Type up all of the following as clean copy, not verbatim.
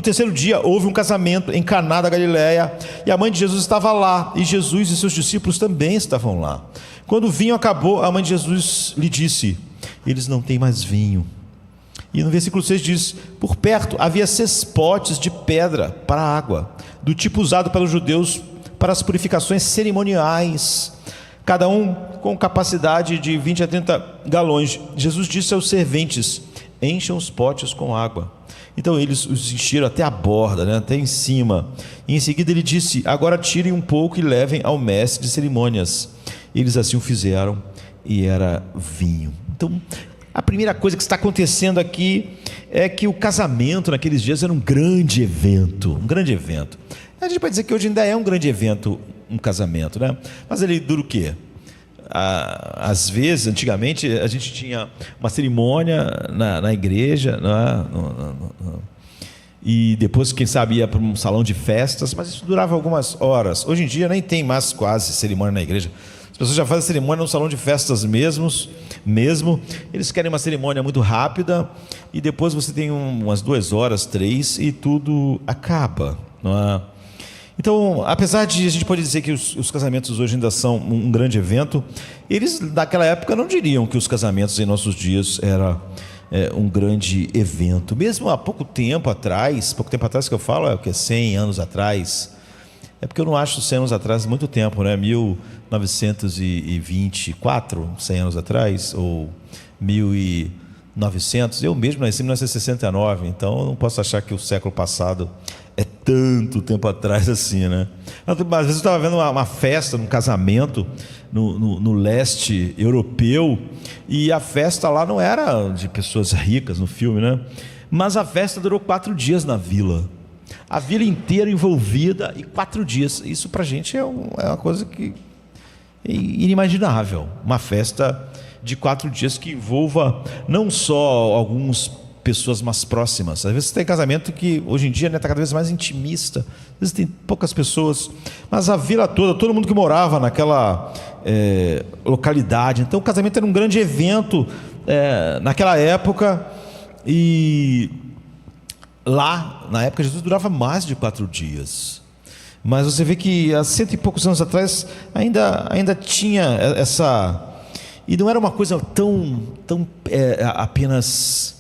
terceiro dia houve um casamento em Caná da Galileia, e a mãe de Jesus estava lá, e Jesus e seus discípulos também estavam lá. Quando o vinho acabou, a mãe de Jesus lhe disse: eles não têm mais vinho. E no versículo 6 diz: por perto havia 6 potes de pedra para água, do tipo usado pelos judeus para as purificações cerimoniais, cada um com capacidade de 20 a 30 galões. Jesus disse aos serventes: encham os potes com água. Então eles os encheram até a borda, até em cima. E em seguida ele disse: agora tirem um pouco e levem ao mestre de cerimônias. Eles assim o fizeram, e era vinho. Então, a primeira coisa que está acontecendo aqui é que o casamento naqueles dias era um grande evento. Um grande evento. A gente pode dizer que hoje ainda é um grande evento, um casamento, né? Mas ele dura o quê? Às vezes, antigamente, a gente tinha uma cerimônia na igreja, e depois, quem sabe, ia para um salão de festas, mas isso durava algumas horas. Hoje em dia nem tem mais quase cerimônia na igreja. As pessoas já fazem cerimônia no salão de festas mesmo. Eles querem uma cerimônia muito rápida, e depois você tem umas 2 horas, 3, e tudo acaba, não é? Então, apesar de a gente pode dizer que os casamentos hoje ainda são um grande evento, eles naquela época não diriam que os casamentos em nossos dias era um grande evento. Mesmo há pouco tempo atrás que eu falo, é o que? 100 anos atrás. É porque eu não acho 100 anos atrás muito tempo, né? 1924, 100 anos atrás, ou 1900. Eu mesmo nasci em 1969, então eu não posso achar que o século passado é tanto tempo atrás assim, né? Às vezes eu estava vendo uma festa, um casamento no leste europeu, e a festa lá não era de pessoas ricas no filme, né? Mas a festa durou 4 dias na vila. A vila inteira envolvida, e 4 dias. Isso pra gente é uma coisa que é inimaginável. Uma festa de 4 dias que envolva não só algumas pessoas mais próximas. Às vezes tem casamento que hoje em dia está cada vez mais intimista. Às vezes tem poucas pessoas, mas a vila toda, todo mundo que morava naquela localidade. Então o casamento era um grande evento naquela época. E lá, na época, Jesus durava mais de 4 dias. Mas você vê que há 100 e poucos anos atrás ainda tinha essa... E não era uma coisa tão apenas...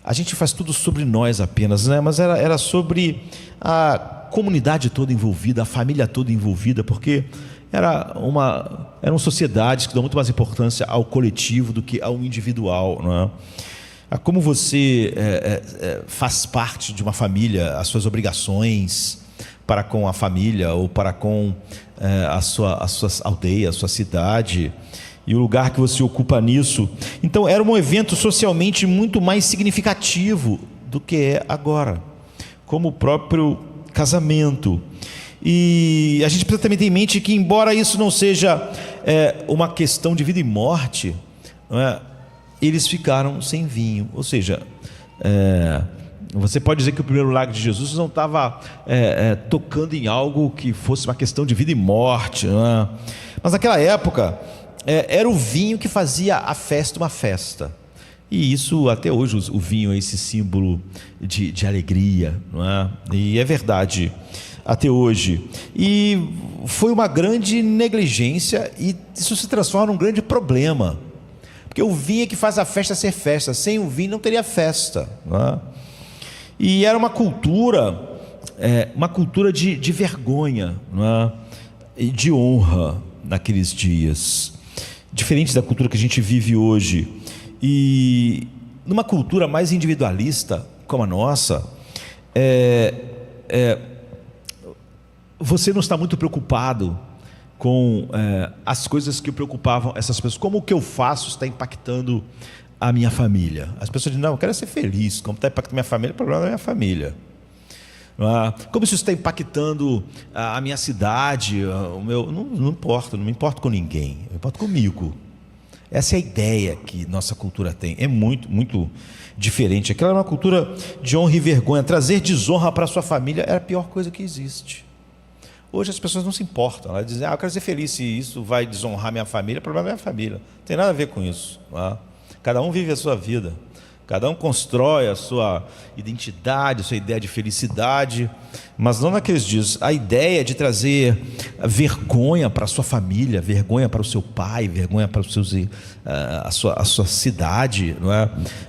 A gente faz tudo sobre nós apenas, né? Mas era sobre a comunidade toda envolvida, a família toda envolvida, porque eram sociedades que dão muito mais importância ao coletivo do que ao individual, não é? A como você faz parte de uma família, as suas obrigações para com a família ou para com a sua aldeia, a sua cidade, e o lugar que você ocupa nisso. Então era um evento socialmente muito mais significativo do que é agora, como o próprio casamento. E a gente precisa também ter em mente que, embora isso não seja uma questão de vida e morte, não é? Eles ficaram sem vinho. Ou seja, você pode dizer que o primeiro milagre de Jesus não estava tocando em algo que fosse uma questão de vida e morte, não é? Mas naquela época era o vinho que fazia a festa uma festa. E isso até hoje, o vinho é esse símbolo de alegria, não é? E é verdade até hoje. E foi uma grande negligência, e isso se transforma num grande problema, porque o vinho é que faz a festa ser festa. Sem o vinho não teria festa, não é? E era uma cultura de vergonha, não é? E de honra naqueles dias, diferente da cultura que a gente vive hoje. E numa cultura mais individualista como a nossa, você não está muito preocupado com as coisas que preocupavam essas pessoas. Como o que eu faço está impactando a minha família? As pessoas dizem: não, eu quero ser feliz. Como está impactando a minha família, o problema é a minha família. Como isso está impactando a minha cidade, o meu... Não me importo com ninguém, eu me importo comigo. Essa é a ideia que nossa cultura tem. É muito, muito diferente. Aquela é uma cultura de honra e vergonha. Trazer desonra para a sua família é a pior coisa que existe. Hoje as pessoas não se importam. Elas dizem: eu quero ser feliz. Se isso vai desonrar minha família, o problema é minha família. Não tem nada a ver com isso. Cada um vive a sua vida. Cada um constrói a sua identidade, a sua ideia de felicidade, mas não naqueles dias. A ideia de trazer vergonha para a sua família, vergonha para o seu pai, vergonha para os seus, a sua cidade, não é?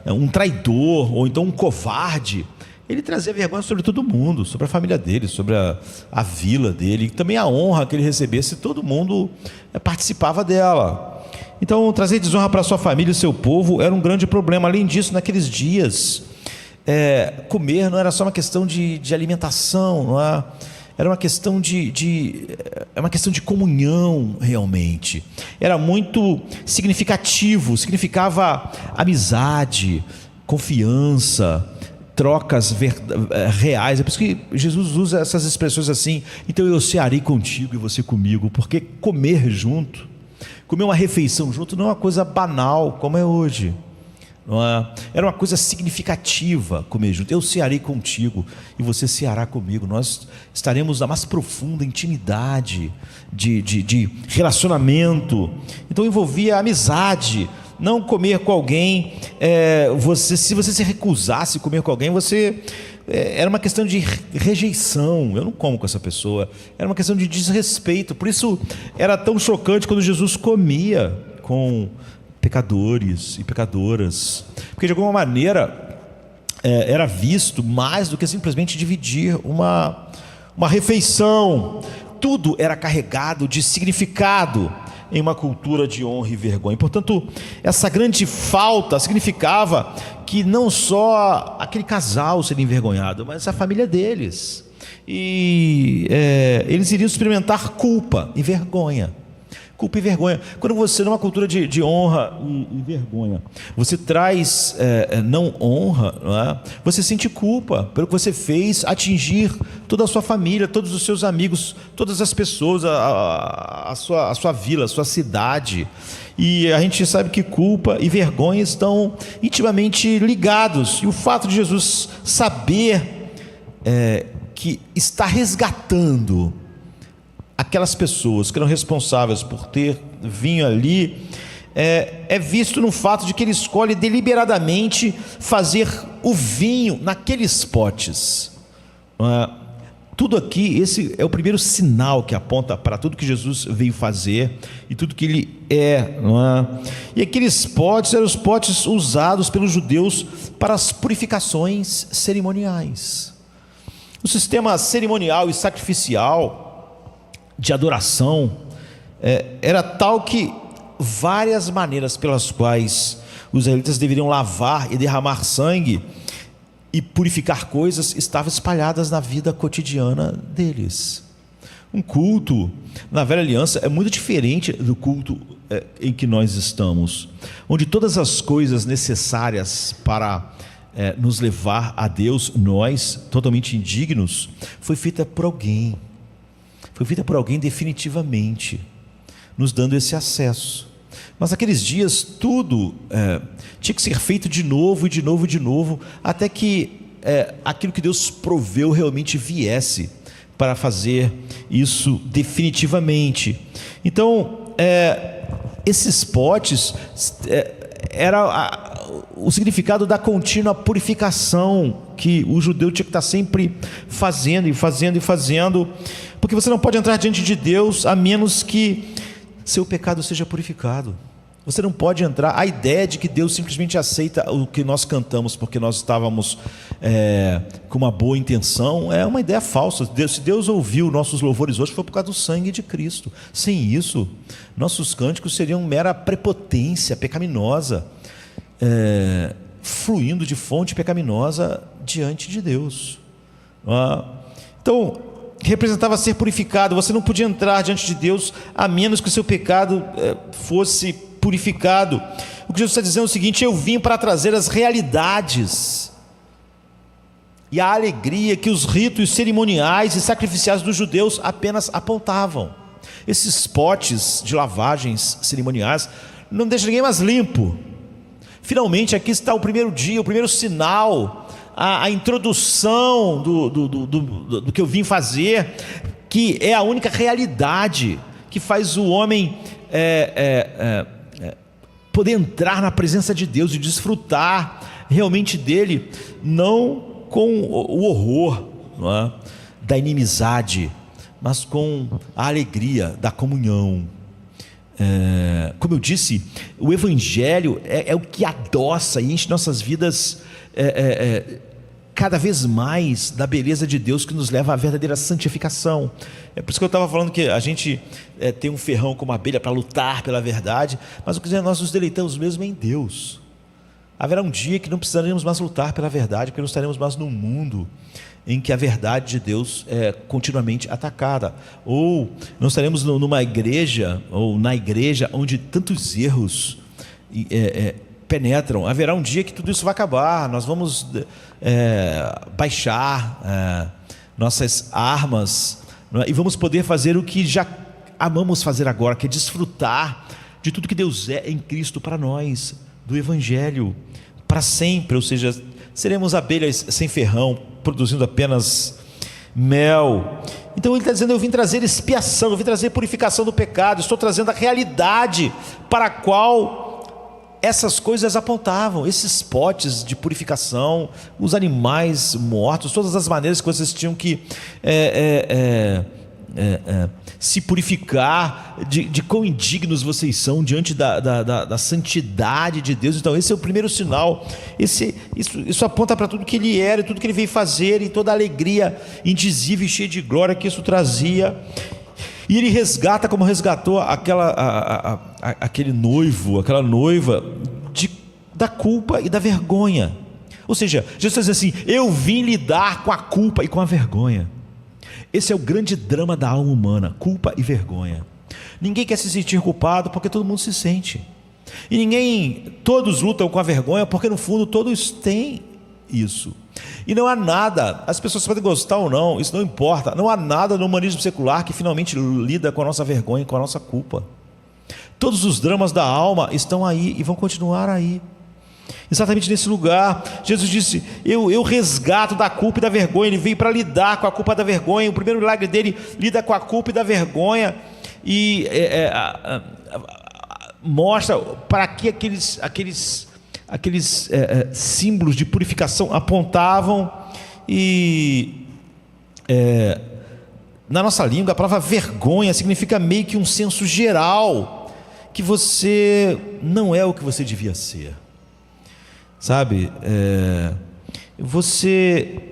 Um traidor ou então um covarde, ele trazia vergonha sobre todo mundo, sobre a família dele, sobre a vila dele, e também a honra que ele recebesse, todo mundo participava dela. Então, trazer desonra para a sua família e seu povo era um grande problema. Além disso, naqueles dias, comer não era só uma questão de alimentação, não é? Era uma questão uma questão de comunhão, realmente. Era muito significativo, significava amizade, confiança, trocas reais. É por isso que Jesus usa essas expressões assim: então eu cearei contigo e você comigo, porque comer junto, comer uma refeição junto não é uma coisa banal como é hoje, não é? Era uma coisa significativa comer junto. Eu cearei contigo e você ceará comigo. Nós estaremos na mais profunda intimidade de relacionamento. Então envolvia amizade. Não comer com alguém, se você se recusasse a comer com alguém, era uma questão de rejeição. Eu não como com essa pessoa. Era uma questão de desrespeito. Por isso era tão chocante quando Jesus comia com pecadores e pecadoras, porque de alguma maneira era visto mais do que simplesmente dividir uma refeição. Tudo era carregado de significado em uma cultura de honra e vergonha. Portanto, essa grande falta significava que não só aquele casal seria envergonhado, mas a família deles. E eles iriam experimentar culpa e vergonha. Culpa e vergonha. Quando você, numa cultura de honra e vergonha, você traz não honra, não é? Você sente culpa pelo que você fez atingir toda a sua família, todos os seus amigos, todas as pessoas, a sua vila, a sua cidade. E a gente sabe que culpa e vergonha estão intimamente ligados. E o fato de Jesus saber que está resgatando aquelas pessoas que eram responsáveis por ter vinho ali, é visto no fato de que ele escolhe deliberadamente fazer o vinho naqueles potes. Tudo aqui, esse é o primeiro sinal que aponta para tudo que Jesus veio fazer e tudo que ele não é? E aqueles potes eram os potes usados pelos judeus para as purificações cerimoniais. O sistema cerimonial e sacrificial de adoração era tal que várias maneiras pelas quais os israelitas deveriam lavar e derramar sangue e purificar coisas estavam espalhadas na vida cotidiana deles. Um culto na velha aliança é muito diferente do culto em que nós estamos, onde todas as coisas necessárias para nos levar a Deus, nós totalmente indignos, foi feita por alguém. Foi feita por alguém definitivamente, nos dando esse acesso. Mas naqueles dias tudo tinha que ser feito de novo e de novo e de novo, até que aquilo que Deus proveu realmente viesse para fazer isso definitivamente. Então, esses potes era o significado da contínua purificação que o judeu tinha que estar sempre fazendo e fazendo e fazendo, porque você não pode entrar diante de Deus a menos que seu pecado seja purificado. Você não pode entrar. A ideia de que Deus simplesmente aceita o que nós cantamos porque nós estávamos com uma boa intenção é uma ideia falsa. Se Deus ouviu nossos louvores hoje, foi por causa do sangue de Cristo. Sem isso, nossos cânticos seriam mera prepotência pecaminosa, fluindo de fonte pecaminosa diante de Deus. Então, representava ser purificado. Você não podia entrar diante de Deus a menos que o seu pecado fosse purificado. O que Jesus está dizendo é o seguinte: eu vim para trazer as realidades e a alegria que os ritos cerimoniais e sacrificiais dos judeus apenas apontavam. Esses potes de lavagens cerimoniais não deixam ninguém mais limpo. Finalmente aqui está o primeiro dia, o primeiro sinal, a introdução do que eu vim fazer, que é a única realidade que faz o homem poder entrar na presença de Deus e desfrutar realmente dele, não com o horror, não é, da inimizade, mas com a alegria da comunhão. Como eu disse, o Evangelho é o que adoça e enche nossas vidas cada vez mais da beleza de Deus, que nos leva à verdadeira santificação. É por isso que eu estava falando que a gente tem um ferrão como abelha para lutar pela verdade, mas o que nós nos deleitamos mesmo é em Deus. Haverá um dia que não precisaremos mais lutar pela verdade, porque não estaremos mais num mundo em que a verdade de Deus é continuamente atacada, ou não estaremos numa igreja, ou na igreja onde tantos erros penetram. Haverá um dia que tudo isso vai acabar, nós vamos baixar nossas armas, não é? E vamos poder fazer o que já amamos fazer agora, que é desfrutar de tudo que Deus é em Cristo para nós, do Evangelho, para sempre. Ou seja, seremos abelhas sem ferrão, produzindo apenas mel. Então ele está dizendo: eu vim trazer expiação, eu vim trazer purificação do pecado, estou trazendo a realidade para a qual essas coisas apontavam, esses potes de purificação, os animais mortos, todas as maneiras que vocês tinham que se purificar, de quão indignos vocês são diante da santidade de Deus. Então esse é o primeiro sinal. Isso aponta para tudo que ele era, tudo que ele veio fazer, e toda a alegria indizível e cheia de glória que isso trazia. E ele resgata, como resgatou aquele noivo, aquela noiva, da culpa e da vergonha. Ou seja, Jesus está dizendo assim: eu vim lidar com a culpa e com a vergonha. Esse é o grande drama da alma humana, culpa e vergonha. Ninguém quer se sentir culpado, porque todo mundo se sente. E todos lutam com a vergonha, porque no fundo todos têm isso. E não há nada, as pessoas podem gostar ou não, isso não importa, não há nada no humanismo secular que finalmente lida com a nossa vergonha, com a nossa culpa. Todos os dramas da alma estão aí e vão continuar aí. Exatamente nesse lugar, Jesus disse: eu resgato da culpa e da vergonha. Ele veio para lidar com a culpa e da vergonha. O primeiro milagre dele lida com a culpa e da vergonha, e mostra para que aqueles símbolos de purificação apontavam. E na nossa língua a palavra vergonha significa meio que um senso geral que você não é o que você devia ser. Sabe, você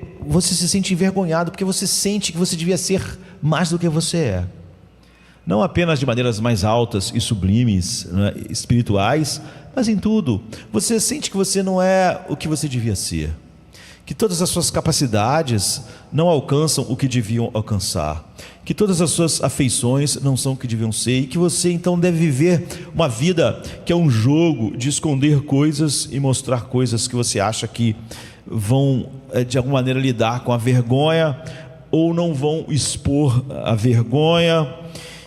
se sente envergonhado porque você sente que você devia ser mais do que você é. Não apenas de maneiras mais altas e sublimes, né, espirituais, mas em tudo. Você sente que você não é o que você devia ser, que todas as suas capacidades não alcançam o que deviam alcançar, que todas as suas afeições não são o que deviam ser, e que você então deve viver uma vida que é um jogo de esconder coisas e mostrar coisas que você acha que vão de alguma maneira lidar com a vergonha, ou não vão expor a vergonha.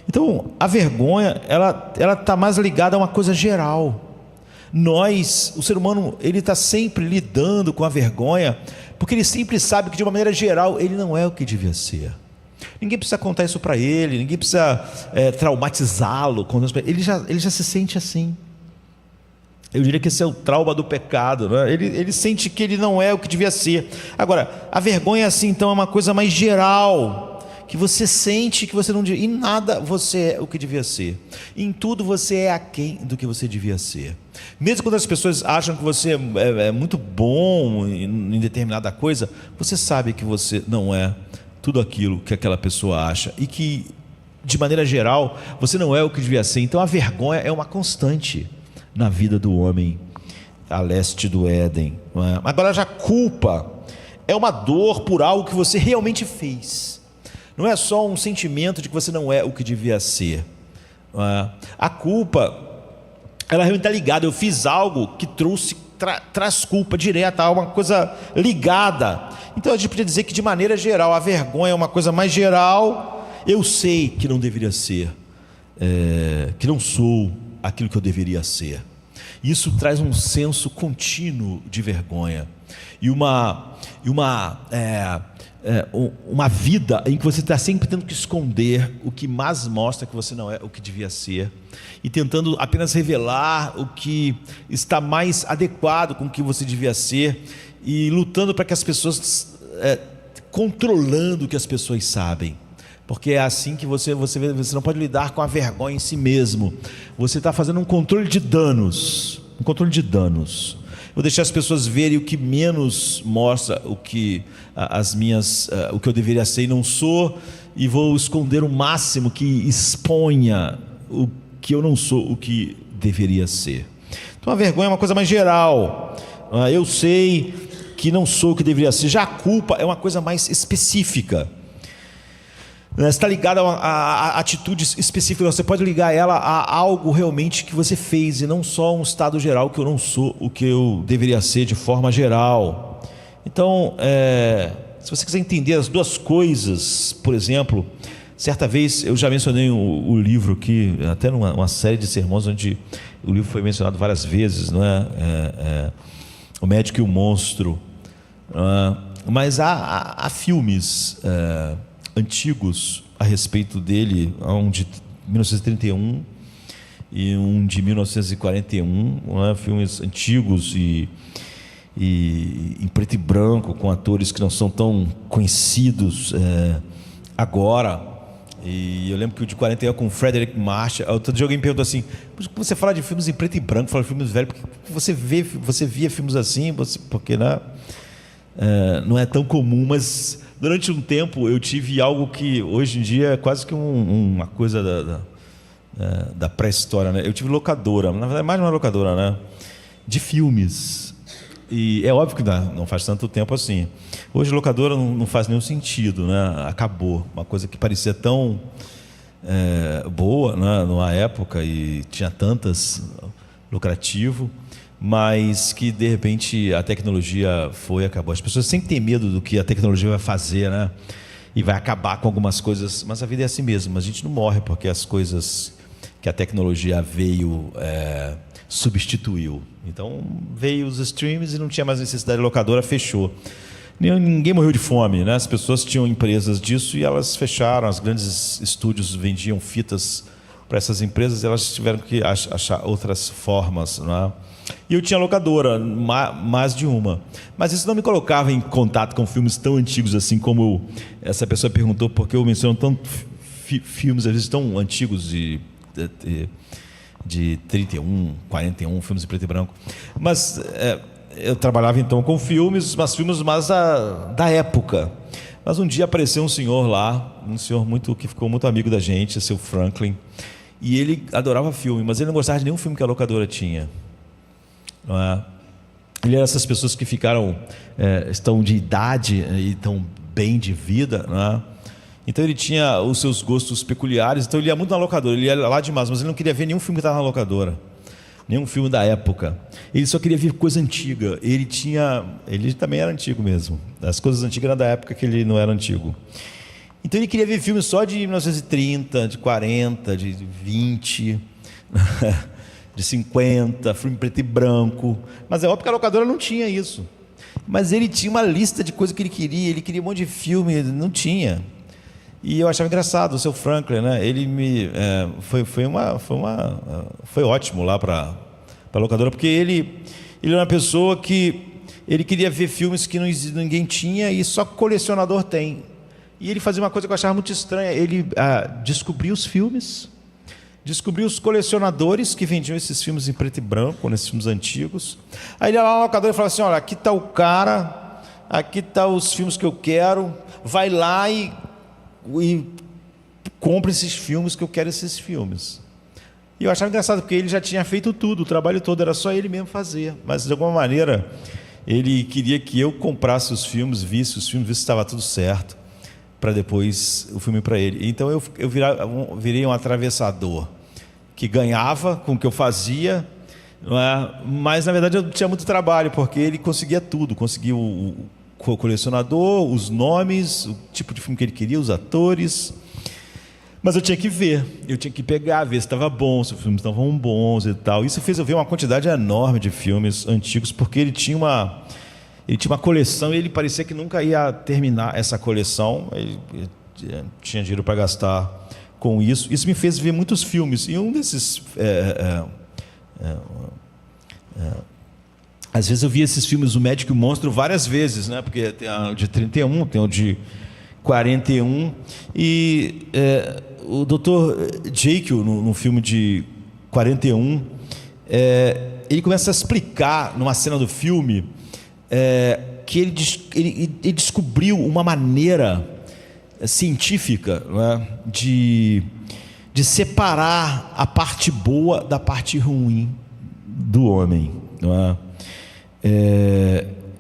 Então a vergonha ela está mais ligada a uma coisa geral. O ser humano, ele está sempre lidando com a vergonha, porque ele sempre sabe que de uma maneira geral ele não é o que devia ser. Ninguém precisa contar isso para ele, ninguém precisa traumatizá-lo. Ele já se sente assim. Eu diria que esse é o trauma do pecado, né? Ele sente que ele não é o que devia ser. Agora, a vergonha assim, então, é uma coisa mais geral, que você sente que você não devia. Em nada você é o que devia ser. Em tudo você é aquém do que você devia ser. Mesmo quando as pessoas acham que você é muito bom em determinada coisa, você sabe que você não é tudo aquilo que aquela pessoa acha, e que de maneira geral você não é o que devia ser. Então a vergonha é uma constante na vida do homem a leste do Éden, não é? Agora já a culpa é uma dor por algo que você realmente fez. Não é só um sentimento de que você não é o que devia ser, não é? A culpa, ela realmente está ligada. Eu fiz algo que traz culpa direta, uma coisa ligada. Então a gente podia dizer que de maneira geral a vergonha é uma coisa mais geral. Eu sei que não deveria ser, que não sou aquilo que eu deveria ser. Isso traz um senso contínuo de vergonha e uma uma vida em que você está sempre tendo que esconder o que mais mostra que você não é o que devia ser, e tentando apenas revelar o que está mais adequado com o que você devia ser, e lutando para que as pessoas, controlando o que as pessoas sabem, porque é assim que você não pode lidar com a vergonha em si mesmo. Você está fazendo um controle de danos, Vou deixar as pessoas verem o que menos mostra o que o que eu deveria ser e não sou, e vou esconder o máximo que exponha o que eu não sou, o que deveria ser. Então a vergonha é uma coisa mais geral. Eu sei que não sou o que deveria ser. Já a culpa é uma coisa mais específica. Está ligada a atitudes específicas. Você pode ligar ela a algo realmente que você fez, e não só um estado geral, que eu não sou o que eu deveria ser de forma geral. Então, se você quiser entender as duas coisas, por exemplo, certa vez eu já mencionei o livro aqui, até numa série de sermões, onde o livro foi mencionado várias vezes, não é? O Médico e o Monstro. Mas há filmes antigos a respeito dele, há um de 1931 e um de 1941, filmes antigos e em preto e branco, com atores que não são tão conhecidos agora. E eu lembro que o de 41 é com Frederick March. Outro dia alguém me perguntou assim: como você fala de filmes em preto e branco, fala de filmes velhos, porque você via filmes assim, porque não é tão comum. Mas durante um tempo eu tive algo que hoje em dia é quase que uma coisa da pré-história, né? Eu tive locadora, na verdade mais uma locadora, né? De filmes. E é óbvio que não faz tanto tempo assim. Hoje locadora não faz nenhum sentido, né? Acabou. Uma coisa que parecia tão boa, né? Numa época, e tinha tantas lucrativo, mas que de repente a tecnologia acabou. As pessoas sempre têm medo do que a tecnologia vai fazer, né? E vai acabar com algumas coisas, mas a vida é assim mesmo. A gente não morre porque as coisas que a tecnologia veio substituiu. Então veio os streams e não tinha mais necessidade de locadora, fechou. Ninguém morreu de fome, né? As pessoas tinham empresas disso e elas fecharam. Os grandes estúdios vendiam fitas para essas empresas e elas tiveram que achar outras formas, né? E eu tinha locadora, mais de uma. Mas isso não me colocava em contato com filmes tão antigos assim, como essa pessoa perguntou, porque eu menciono tanto filmes, às vezes, tão antigos de 31, 41, filmes em preto e branco. Mas eu trabalhava então com filmes mais da época. Mas um dia apareceu um senhor lá, que ficou muito amigo da gente, o seu Franklin, e ele adorava filme, mas ele não gostava de nenhum filme que a locadora tinha. Não é? Ele era essas pessoas que estão de idade e estão bem de vida, não é? Então ele tinha os seus gostos peculiares, então ele ia muito na locadora, ele ia lá demais, mas ele não queria ver nenhum filme que estava na locadora, nenhum filme da época. Ele só queria ver coisa antiga. Ele também era antigo mesmo. As coisas antigas eram da época que ele não era antigo. Então ele queria ver filmes só de 1930, de 40, de 20, de 50, filme preto e branco. Mas é óbvio que a locadora não tinha isso. Mas ele tinha uma lista de coisas que ele queria um monte de filme, não tinha. E eu achava engraçado o seu Franklin, né? Ele foi ótimo lá para a locadora, porque ele era uma pessoa que ele queria ver filmes que ninguém tinha e só colecionador tem. E ele fazia uma coisa que eu achava muito estranha. Ele descobria os filmes, descobriu os colecionadores que vendiam esses filmes em preto e branco, nesses filmes antigos. Aí ele ia lá na locadora e falava assim: olha, aqui está o cara, aqui está os filmes que eu quero, vai lá e compra esses filmes que eu quero esses filmes. E eu achava engraçado, porque ele já tinha feito tudo, o trabalho todo, era só ele mesmo fazer. Mas de alguma maneira ele queria que eu comprasse os filmes, visse os filmes, visse se estava tudo certo, para depois o filme para ele. Então eu virei um atravessador que ganhava com o que eu fazia, não é? Mas na verdade eu tinha muito trabalho, porque ele conseguia tudo, conseguia o colecionador, os nomes, o tipo de filme que ele queria, os atores. Mas eu tinha que ver, eu tinha que pegar, ver se estava bom, se os filmes estavam bons e tal. Isso fez eu ver uma quantidade enorme de filmes antigos, porque ele Ele tinha uma coleção e ele parecia que nunca ia terminar essa coleção. Ele tinha dinheiro para gastar com isso. Isso me fez ver muitos filmes. E um desses... às vezes eu vi esses filmes, O Médico e o Monstro, várias vezes, né? Porque tem o de 31, tem o de 41. E o Dr. Jekyll, no filme de 41, ele começa a explicar, numa cena do filme, que ele descobriu uma maneira científica, né, de separar a parte boa da parte ruim do homem, não é?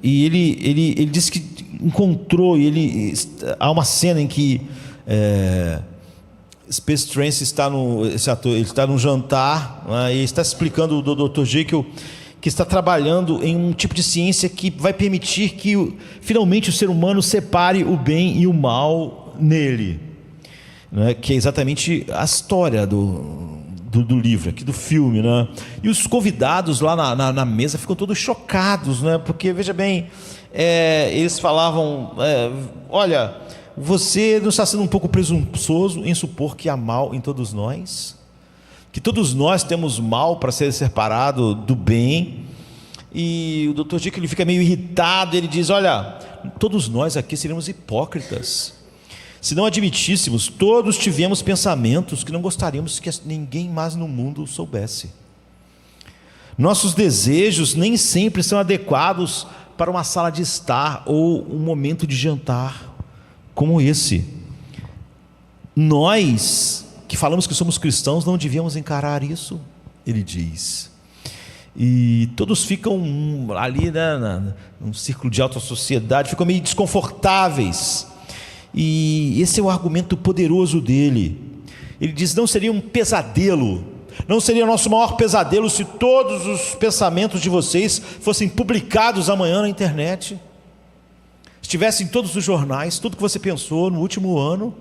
E ele disse que encontrou, há uma cena em que Space Trance ele está num jantar, né, e está explicando o Dr. Jekyll que está trabalhando em um tipo de ciência que vai permitir que finalmente o ser humano separe o bem e o mal nele, né, que é exatamente a história do livro, aqui do filme, né? E os convidados lá na mesa ficam todos chocados, né? Porque, veja bem, eles falavam, olha, você não está sendo um pouco presunçoso em supor que há mal em todos nós? Que todos nós temos mal para ser separado do bem? E o Dr. Jekyll, ele fica meio irritado, ele diz, olha, todos nós aqui seríamos hipócritas se não admitíssemos, todos tivemos pensamentos que não gostaríamos que ninguém mais no mundo soubesse. Nossos desejos nem sempre são adequados para uma sala de estar ou um momento de jantar como esse. Nós, que falamos que somos cristãos, não devíamos encarar isso, ele diz. E todos ficam ali, né, num círculo de alta sociedade, ficam meio desconfortáveis. E esse é o argumento poderoso dele. Ele diz, não seria um pesadelo, não seria o nosso maior pesadelo se todos os pensamentos de vocês fossem publicados amanhã na internet, estivessem em todos os jornais, tudo que você pensou no último ano,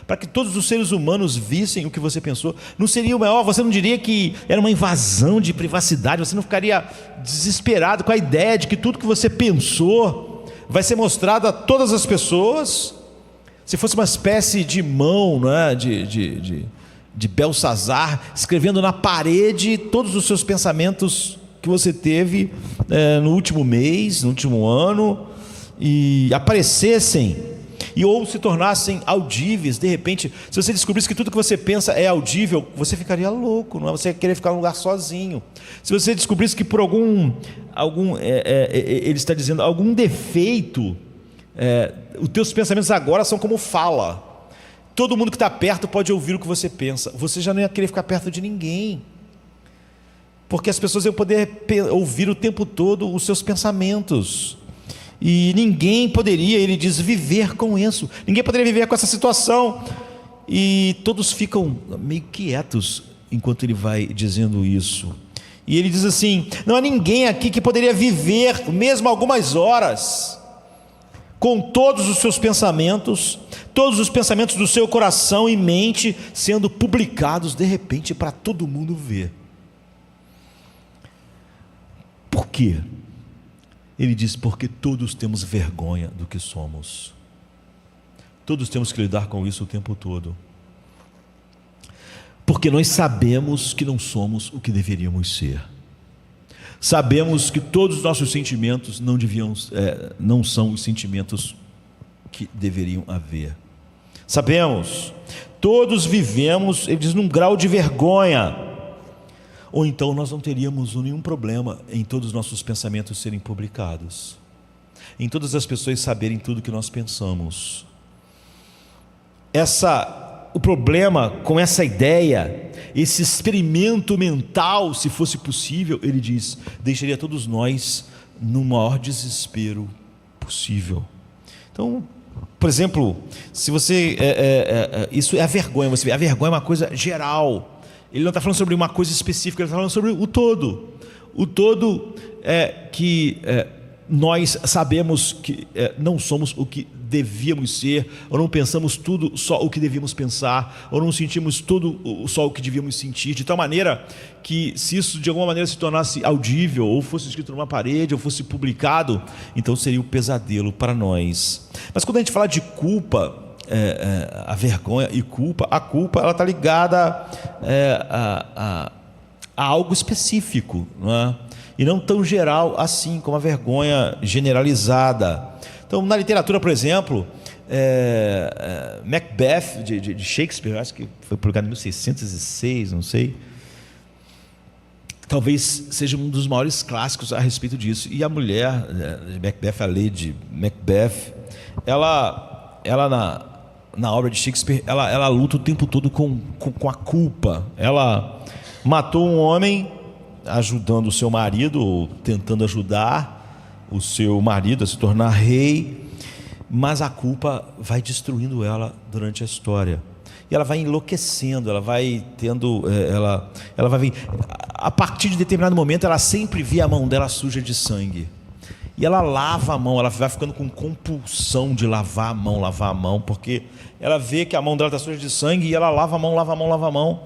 para que todos os seres humanos vissem o que você pensou. Não seria o maior, você não diria que era uma invasão de privacidade, você não ficaria desesperado com a ideia de que tudo que você pensou vai ser mostrado a todas as pessoas? Se fosse uma espécie de mão, né, de Belsazar, escrevendo na parede todos os seus pensamentos que você teve no último mês, no último ano, e aparecessem, ou se tornassem audíveis. De repente, se você descobrisse que tudo que você pensa é audível, você ficaria louco, não é? Você ia querer ficar num lugar sozinho. Se você descobrisse que por ele está dizendo, algum defeito, os teus pensamentos agora são como fala, todo mundo que está perto pode ouvir o que você pensa, você já não ia querer ficar perto de ninguém, porque as pessoas iam poder ouvir o tempo todo os seus pensamentos, e ninguém poderia, ele diz, viver com isso, ninguém poderia viver com essa situação, e todos ficam meio quietos enquanto ele vai dizendo isso. E ele diz assim, não há ninguém aqui que poderia viver mesmo algumas horas com todos os seus pensamentos, todos os pensamentos do seu coração e mente sendo publicados de repente para todo mundo ver. Por quê? Ele diz, porque todos temos vergonha do que somos. Todos temos que lidar com isso o tempo todo. Porque nós sabemos que não somos o que deveríamos ser. Sabemos que todos os nossos sentimentos não são os sentimentos que deveriam haver. Sabemos, todos vivemos, ele diz, num grau de vergonha. Ou então nós não teríamos nenhum problema em todos os nossos pensamentos serem publicados, em todas as pessoas saberem tudo que nós pensamos. O problema com essa ideia, esse experimento mental, se fosse possível, ele diz, deixaria todos nós no maior desespero possível. Então, por exemplo, se você isso é a vergonha, você vê, a vergonha é uma coisa geral. Ele não está falando sobre uma coisa específica, ele está falando sobre o todo. O todo que nós sabemos que não somos o que devíamos ser, ou não pensamos tudo só o que devíamos pensar, ou não sentimos tudo só o que devíamos sentir, de tal maneira que, se isso de alguma maneira se tornasse audível, ou fosse escrito numa parede, ou fosse publicado, então seria um pesadelo para nós. Mas quando a gente fala de culpa, a vergonha e culpa, a culpa ela está ligada a algo específico, não é? E não tão geral assim como a vergonha generalizada. Então, na literatura, por exemplo, Macbeth de Shakespeare, acho que foi publicado em 1606, não sei, talvez seja um dos maiores clássicos a respeito disso. E a mulher de Macbeth, a Lady Macbeth, ela na obra de Shakespeare, ela luta o tempo todo com a culpa. Ela matou um homem ajudando o seu marido, ou tentando ajudar o seu marido a se tornar rei, mas a culpa vai destruindo ela durante a história. E ela vai enlouquecendo, ela vai tendo, ela vai vir, a partir de determinado momento, ela sempre vê a mão dela suja de sangue. E ela lava a mão, ela vai ficando com compulsão de lavar a mão, porque ela vê que a mão dela está suja de sangue, e ela lava a mão,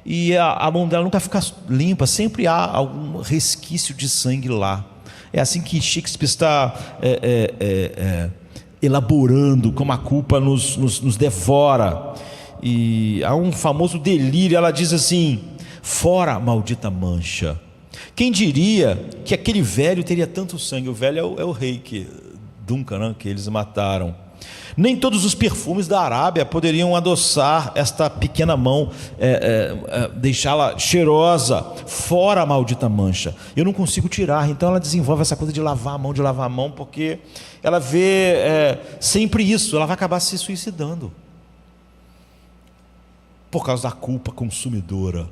e a mão dela nunca fica limpa, sempre há algum resquício de sangue lá. É assim que Shakespeare está elaborando como a culpa nos devora. E há um famoso delírio, ela diz assim: fora, maldita mancha. Quem diria que aquele velho teria tanto sangue? O velho é o rei Duncan, né, que eles mataram. Nem todos os perfumes da Arábia poderiam adoçar esta pequena mão, deixá-la cheirosa. Fora a maldita mancha. Eu não consigo tirar. Então ela desenvolve essa coisa de lavar a mão, porque ela vê sempre isso. Ela vai acabar se suicidando por causa da culpa consumidora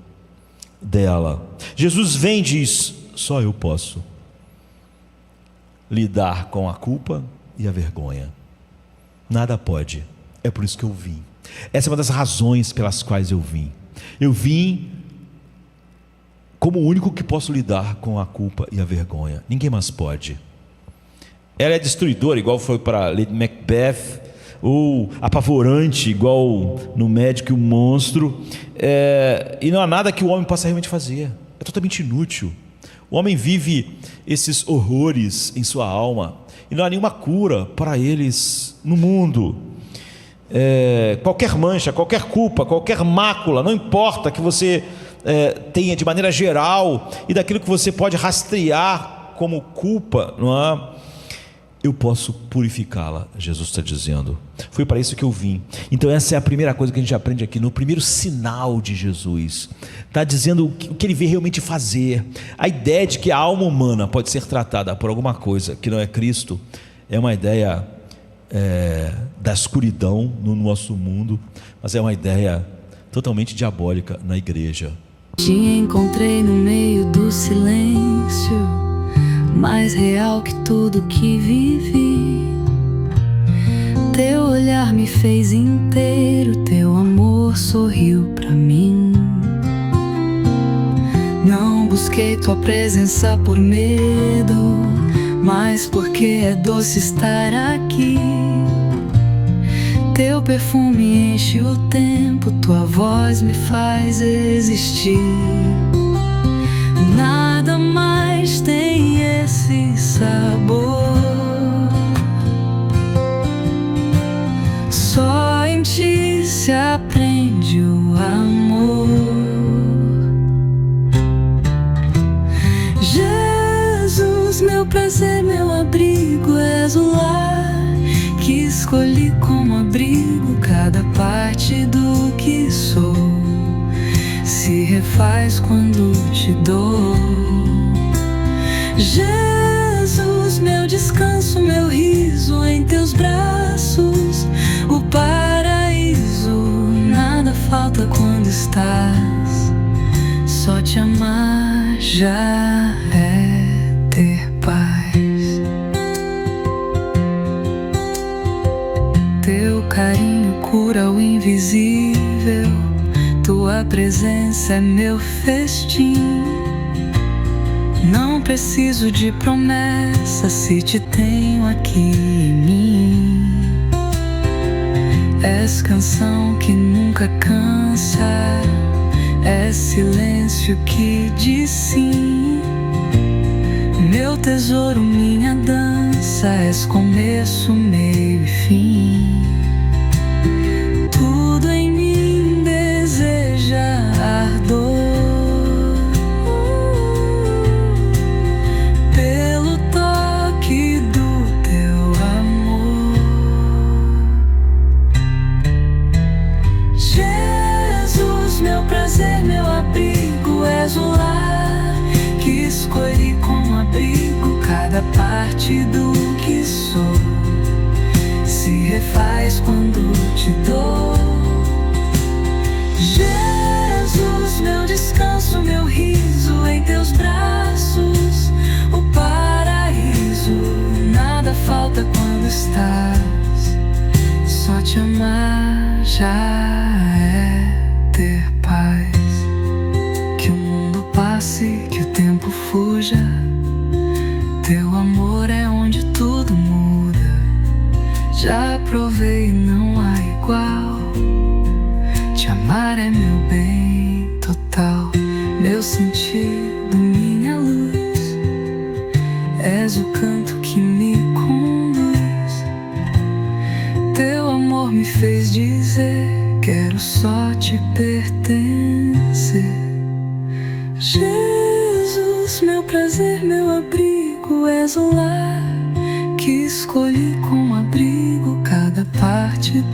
dela. Jesus vem e diz: só eu posso lidar com a culpa e a vergonha. Nada pode. É por isso que eu vim. Essa é uma das razões pelas quais eu vim. Eu vim como o único que posso lidar com a culpa e a vergonha. Ninguém mais pode. Ela é destruidora, igual foi para Lady Macbeth, ou apavorante, igual no Médico e o Monstro, e não há nada que o homem possa realmente fazer. É totalmente inútil. O homem vive esses horrores em sua alma, e não há nenhuma cura para eles no mundo. Qualquer mancha, qualquer culpa, qualquer mácula, não importa que você tenha de maneira geral, e daquilo que você pode rastrear como culpa, não é? Eu posso purificá-la, Jesus está dizendo. Foi para isso que eu vim. Então essa é a primeira coisa que a gente aprende aqui, no primeiro sinal de Jesus. Está dizendo o que ele veio realmente fazer. A ideia de que a alma humana pode ser tratada por alguma coisa que não é Cristo, é uma ideia da escuridão no nosso mundo, mas é uma ideia totalmente diabólica na igreja. Te encontrei no meio do silêncio, mais real que tudo que vivi. Teu olhar me fez inteiro, teu amor sorriu pra mim. Não busquei tua presença por medo, mas porque é doce estar aqui. Teu perfume enche o tempo, tua voz me faz existir. Nada mais tem esse sabor, só em ti se aprende o amor. Jesus, meu prazer, meu abrigo, és o lar que escolhi como abrigo. Cada parte do que sou se refaz quando te dou. Jesus, meu descanso, meu riso, em teus braços o paraíso. Nada falta quando estás, só te amar já é ter paz. Teu carinho cura o invisível, tua presença é meu festim. Não preciso de promessa se te tenho aqui em mim. És canção que nunca cansa, é silêncio que diz sim. Meu tesouro, minha dança, és começo, meio e fim. Tudo em mim deseja ardor pelo toque do teu amor. Jesus, meu prazer, meu abrigo, és o lar que escolhi com abrigo. Cada parte do que sou se refaz quando te dou. Jesus, meu descanso, meu riso, em teus braços o paraíso. Nada falta quando estás, só te amar já é ter paz. Que o mundo passe, que o tempo fuja, teu amor é onde tudo muda. Já provei, não há igual. Te amar é meu bem total, meu sentido, minha luz. És o canto que me conduz. Teu amor me fez dizer: quero só te pertencer. Jesus, meu prazer, meu abrigo, és o lar que escolhi com abrigo. Cada parte